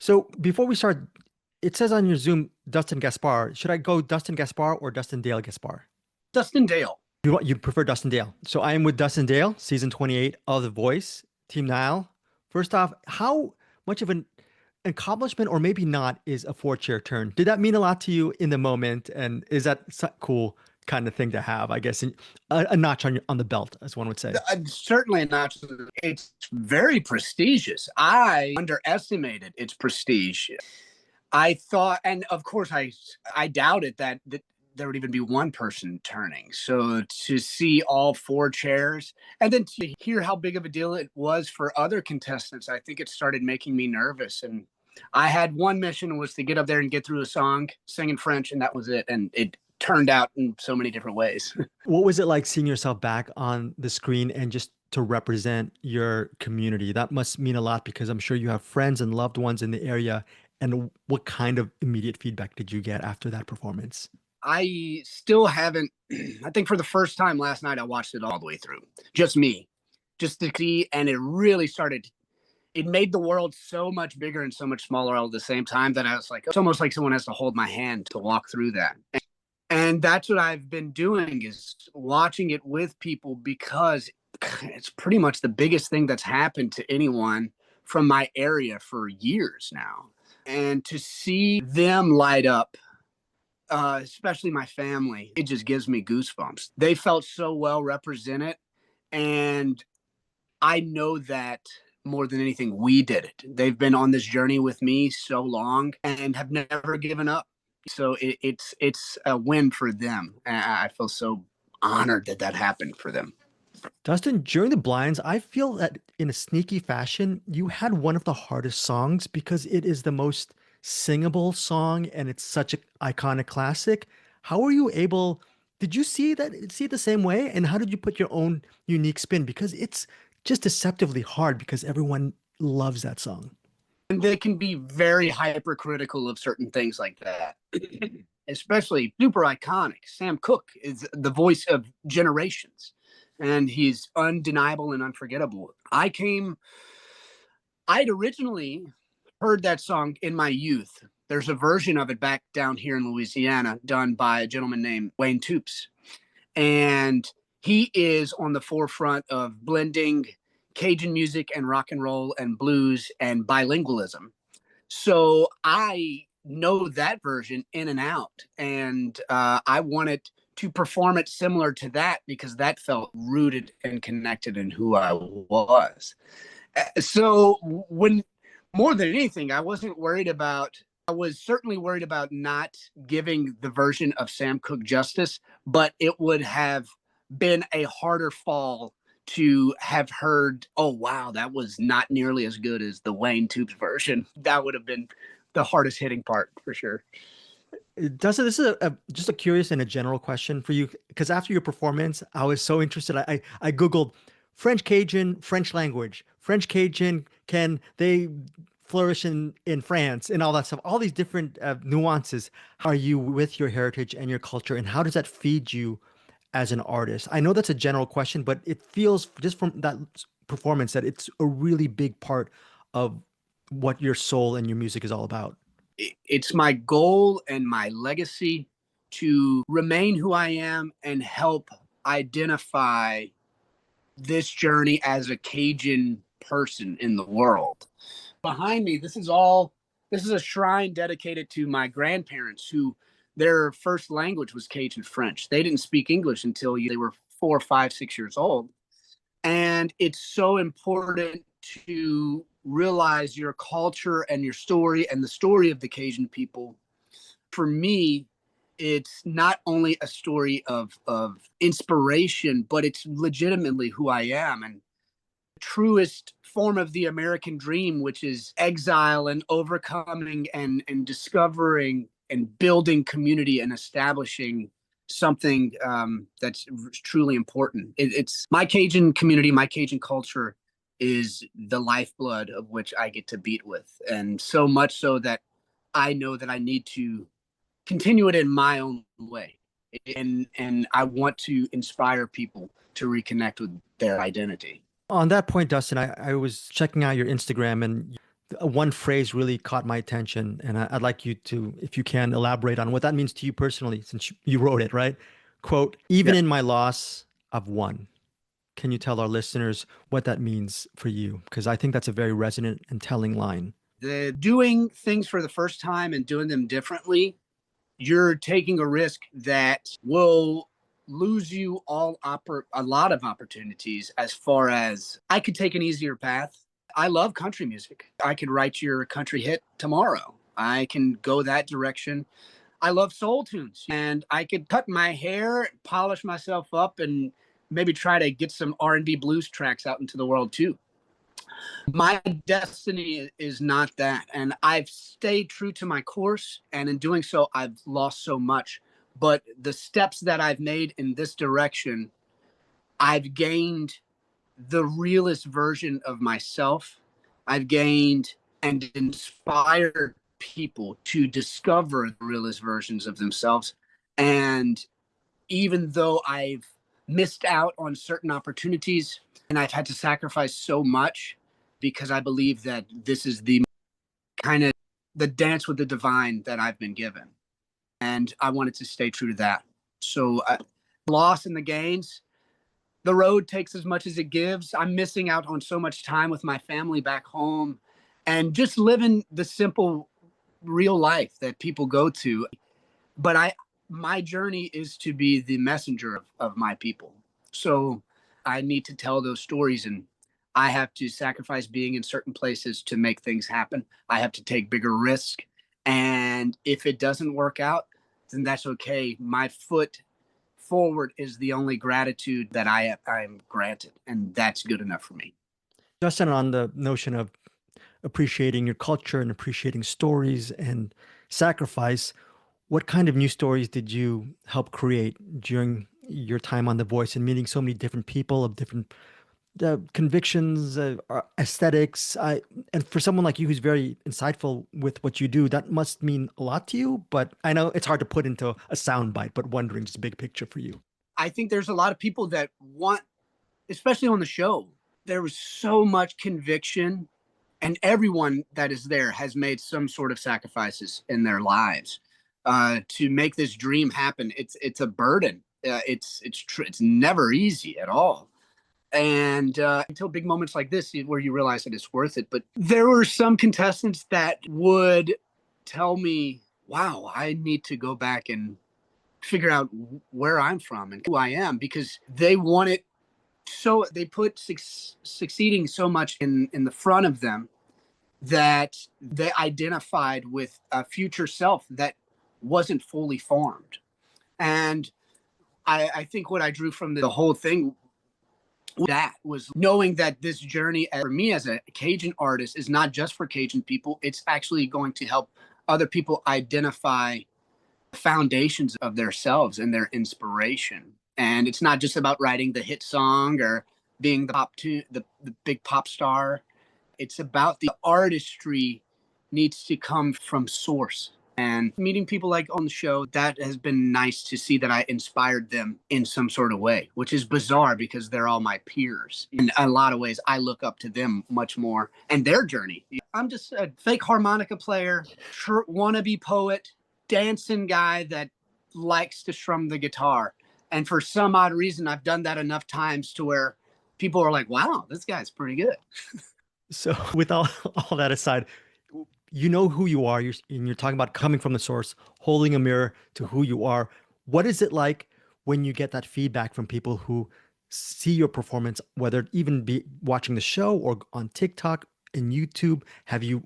So before we start, it says on your Zoom Dustin Gaspard. Should I go Dustin Gaspard or Dustin Dale Gaspard? Dustin Dale. You prefer Dustin Dale. So I am with Dustin Dale, season 28 of The Voice, Team Nile. First off, how much of an accomplishment or maybe not is a four-chair turn? Did that mean a lot to you in the moment? And is that cool kind of thing to have, I guess, a notch on the belt, as one would say? Certainly not. It's very prestigious. I underestimated its prestige. I thought, and of course, I doubted that there would even be one person turning. So to see all four chairs and then to hear how big of a deal it was for other contestants, I think it started making me nervous. And I had one mission was to get up there and get through a song, sing in French, and that was it. And it turned out in so many different ways. What was it like seeing yourself back on the screen and just to represent your community? That must mean a lot because I'm sure you have friends and loved ones in the area. And what kind of immediate feedback did you get after that performance? I still haven't, I think for the first time last night, I watched it all the way through. Just me, just to see. And it really started, it made the world so much bigger and so much smaller all at the same time that I was like, it's almost like someone has to hold my hand to walk through that. And that's what I've been doing is watching it with people because it's pretty much the biggest thing that's happened to anyone from my area for years now. And to see them light up, especially my family, it just gives me goosebumps. They felt so well represented. And I know that more than anything, we did it. They've been on this journey with me so long and have never given up. So it's a win for them. And I feel so honored that that happened for them. Dustin, during the blinds, I feel that in a sneaky fashion, you had one of the hardest songs because it is the most singable song and it's such an iconic classic. How were you able, did you see it the same way? And how did you put your own unique spin? Because it's just deceptively hard because everyone loves that song. And they can be very hypercritical of certain things like that. Especially super iconic. Sam Cooke is the voice of generations, and he's undeniable and unforgettable. I'd originally heard that song in my youth. There's a version of it back down here in Louisiana done by a gentleman named Wayne Toops. And he is on the forefront of blending Cajun music and rock and roll and blues and bilingualism. So I know that version in and out. And I wanted to perform it similar to that because that felt rooted and connected in who I was. So when more than anything, I was certainly worried about not giving the version of Sam Cooke justice, but it would have been a harder fall to have heard, oh, wow, that was not nearly as good as the Wayne Toops version. That would have been the hardest hitting part for sure. Dustin, this is just a curious and a general question for you because after your performance, I was so interested. I Googled French Cajun, French language, French Cajun, can they flourish in France and all that stuff, all these different nuances. How are you with your heritage and your culture, and how does that feed you as an artist? I know that's a general question, but it feels just from that performance that it's a really big part of what your soul and your music is all about. It's my goal and my legacy to remain who I am and help identify this journey as a Cajun person in the world. Behind me, this is a shrine dedicated to my grandparents who their first language was Cajun French. They didn't speak English until they were 4, 5, 6 years old. And it's so important to realize your culture and your story and the story of the Cajun people. For me, it's not only a story of inspiration, but it's legitimately who I am. And the truest form of the American dream, which is exile and overcoming and discovering and building community and establishing something that's truly important. It's my Cajun community, my Cajun culture is the lifeblood of which I get to beat with. And so much so that I know that I need to continue it in my own way. And I want to inspire people to reconnect with their identity. On that point, Dustin, I was checking out your Instagram and one phrase really caught my attention, and I'd like you to, if you can, elaborate on what that means to you personally, since you wrote it, right? Quote, even Yeah. in my loss, I've won. Can you tell our listeners what that means for you? Because I think that's a very resonant and telling line. The doing things for the first time and doing them differently, you're taking a risk that will lose you a lot of opportunities. As far as I could take an easier path. I love country music. I could write your country hit tomorrow. I can go that direction. I love soul tunes, and I could cut my hair, polish myself up, and maybe try to get some R&B blues tracks out into the world too. My destiny is not that, and I've stayed true to my course, and in doing so I've lost so much. But the steps that I've made in this direction, I've gained the realest version of myself. I've gained and inspired people to discover the realest versions of themselves. And even though I've missed out on certain opportunities and I've had to sacrifice so much, because I believe that this is the kind of the dance with the divine that I've been given. And I wanted to stay true to that. So, loss and the gains, the road takes as much as it gives. I'm missing out on so much time with my family back home and just living the simple, real life that people go to. But my journey is to be the messenger of my people. So I need to tell those stories, and I have to sacrifice being in certain places to make things happen. I have to take bigger risk. And if it doesn't work out, then that's okay. My foot forward is the only gratitude that I'm granted, and that's good enough for me. Justin, on the notion of appreciating your culture and appreciating stories and sacrifice, what kind of new stories did you help create during your time on The Voice and meeting so many different people of different convictions, aesthetics? And for someone like you who's very insightful with what you do, that must mean a lot to you. But I know it's hard to put into a soundbite, but wondering just big picture for you. I think there's a lot of people that want, especially on the show, there was so much conviction, and everyone that is there has made some sort of sacrifices in their lives to make this dream happen. It's a burden. It's never easy at all. And until big moments like this, where you realize that it's worth it. But there were some contestants that would tell me, "Wow, I need to go back and figure out where I'm from and who I am," because they want it, so they put succeeding so much in the front of them that they identified with a future self that wasn't fully formed. And I think what I drew from the whole thing, that was knowing that this journey for me as a Cajun artist is not just for Cajun people. It's actually going to help other people identify foundations of themselves and their inspiration. And it's not just about writing the hit song or being the big pop star. It's about the artistry needs to come from source. And meeting people like on the show, that has been nice to see that I inspired them in some sort of way, which is bizarre because they're all my peers. In a lot of ways, I look up to them much more and their journey. I'm just a fake harmonica player, wannabe poet, dancing guy that likes to strum the guitar. And for some odd reason, I've done that enough times to where people are like, wow, this guy's pretty good. So, with all that aside, you know who you are. And you're talking about coming from the source, holding a mirror to who you are. What is it like when you get that feedback from people who see your performance, whether it even be watching the show or on TikTok and YouTube? Have you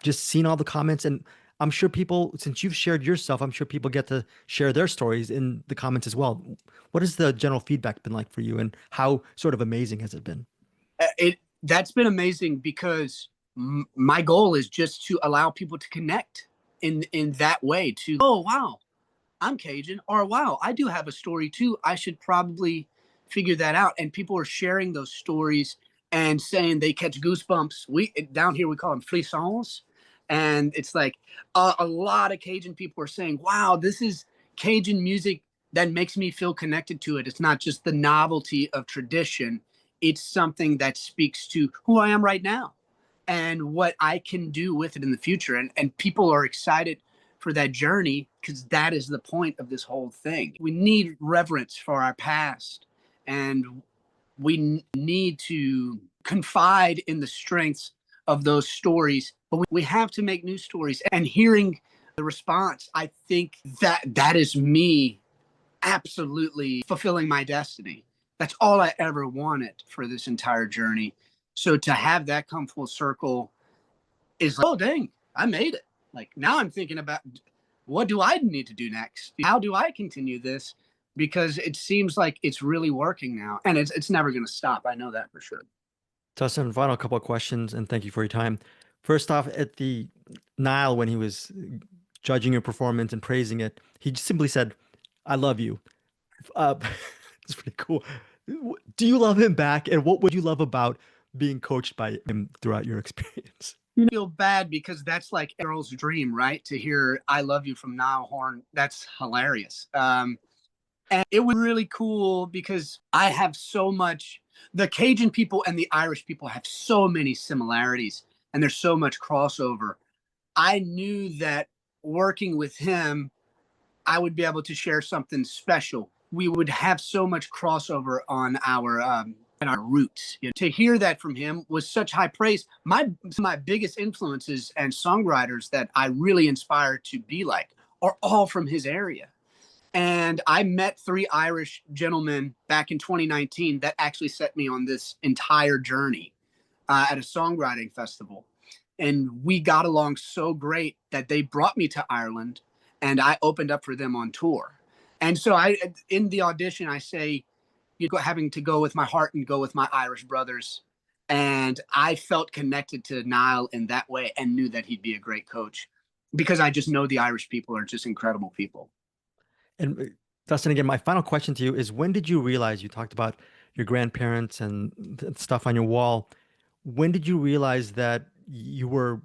just seen all the comments? And I'm sure people, since you've shared yourself, I'm sure people get to share their stories in the comments as well. What has the general feedback been like for you, and how sort of amazing has it been? It That's been amazing because my goal is just to allow people to connect in that way. To, oh wow, I'm Cajun, or wow, I do have a story too. I should probably figure that out. And people are sharing those stories and saying they catch goosebumps. We down here we call them frissons, and it's like a lot of Cajun people are saying, wow, this is Cajun music that makes me feel connected to it. It's not just the novelty of tradition. It's something that speaks to who I am right now. and what I can do with it in the future. And people are excited for that journey because that is the point of this whole thing. We need reverence for our past, and we need to confide in the strengths of those stories, but we have to make new stories. And hearing the response, I think that is me absolutely fulfilling my destiny. That's all I ever wanted for this entire journey. So to have that come full circle is like, oh dang, I made it. Like now I'm thinking about what do I need to do next? How do I continue this? Because it seems like it's really working now, and it's never going to stop. I know that for sure. Dustin, final couple of questions, and thank you for your time. First off, at the Nile, when he was judging your performance and praising it, he just simply said, "I love you." Uh, it's pretty cool. Do you love him back? And what would you love about being coached by him throughout your experience? I feel bad because that's like a girl's dream, right? To hear "I love you" from Niall Horan. That's hilarious. And it was really cool because I have so much, the Cajun people and the Irish people have so many similarities, and there's so much crossover. I knew that working with him, I would be able to share something special. We would have so much crossover on our roots. You know, to hear that from him was such high praise. My biggest influences and songwriters that I really inspire to be like are all from his area. And I met three Irish gentlemen back in 2019 that actually set me on this entire journey at a songwriting festival. And we got along so great that they brought me to Ireland, and I opened up for them on tour. And so in the audition, I say, having to go with my heart and go with my Irish brothers. And I felt connected to Nile in that way and knew that he'd be a great coach because I just know the Irish people are just incredible people. And Dustin, again, my final question to you is when did you realize you talked about your grandparents and stuff on your wall? When did you realize that you were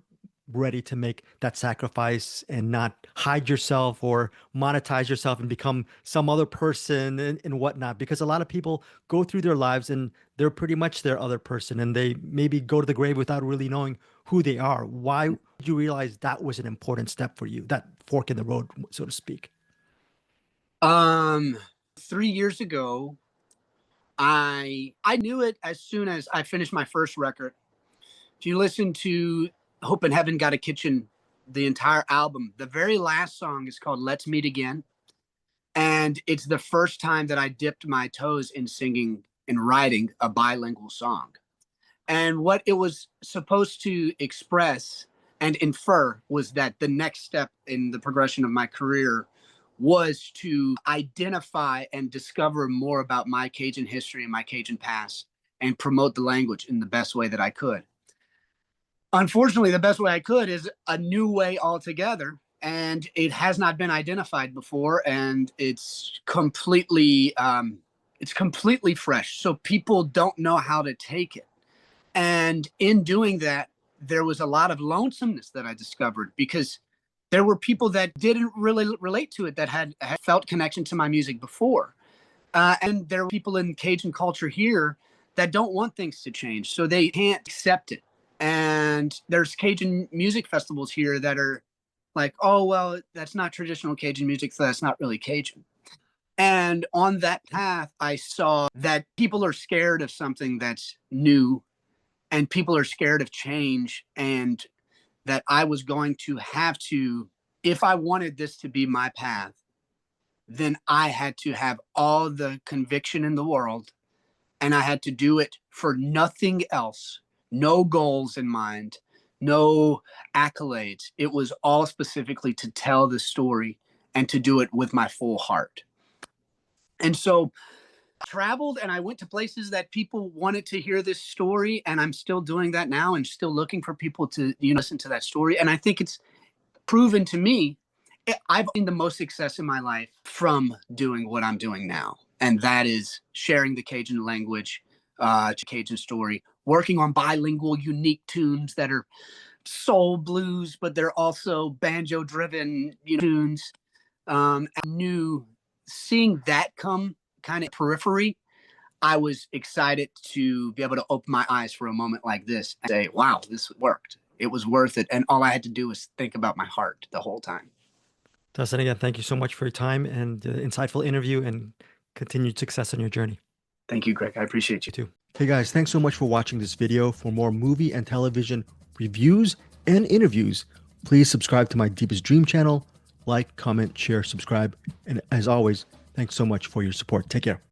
ready to make that sacrifice and not hide yourself or monetize yourself and become some other person and whatnot? Because a lot of people go through their lives and they're pretty much their other person and they maybe go to the grave without really knowing who they are. Why did you realize that was an important step for you, that fork in the road, so to speak? Um, 3 years ago, I knew it as soon as I finished my first record. If you listen to Hope in Heaven Got a Kitchen, the entire album, the very last song is called Let's Meet Again. And it's the first time that I dipped my toes in singing and writing a bilingual song. And what it was supposed to express and infer was that the next step in the progression of my career was to identify and discover more about my Cajun history and my Cajun past and promote the language in the best way that I could. Unfortunately, the best way I could is a new way altogether, and it has not been identified before, and it's completely fresh. So people don't know how to take it. And in doing that, there was a lot of lonesomeness that I discovered because there were people that didn't really relate to it that had felt connection to my music before. And there are people in Cajun culture here that don't want things to change, so they can't accept it. And there's Cajun music festivals here that are like, oh, well, that's not traditional Cajun music, so that's not really Cajun. And on that path, I saw that people are scared of something that's new and people are scared of change, and that I was going to have to, if I wanted this to be my path, then I had to have all the conviction in the world, and I had to do it for nothing else, no goals in mind, no accolades. It was all specifically to tell the story and to do it with my full heart. And so I traveled and I went to places that people wanted to hear this story, and I'm still doing that now and still looking for people to listen to that story. And I think it's proven to me I've seen the most success in my life from doing what I'm doing now, and that is sharing the Cajun language, Cajun story, working on bilingual, unique tunes that are soul blues, but they're also banjo-driven tunes. I knew seeing that come kind of periphery, I was excited to be able to open my eyes for a moment like this and say, wow, this worked. It was worth it. And all I had to do was think about my heart the whole time. Dustin, again, thank you so much for your time and insightful interview, and continued success on your journey. Thank you, Greg. I appreciate you too. Hey guys, thanks so much for watching this video. For more movie and television reviews and interviews, please subscribe to my Deepest Dream channel. Like, comment, share, subscribe. And as always, thanks so much for your support. Take care.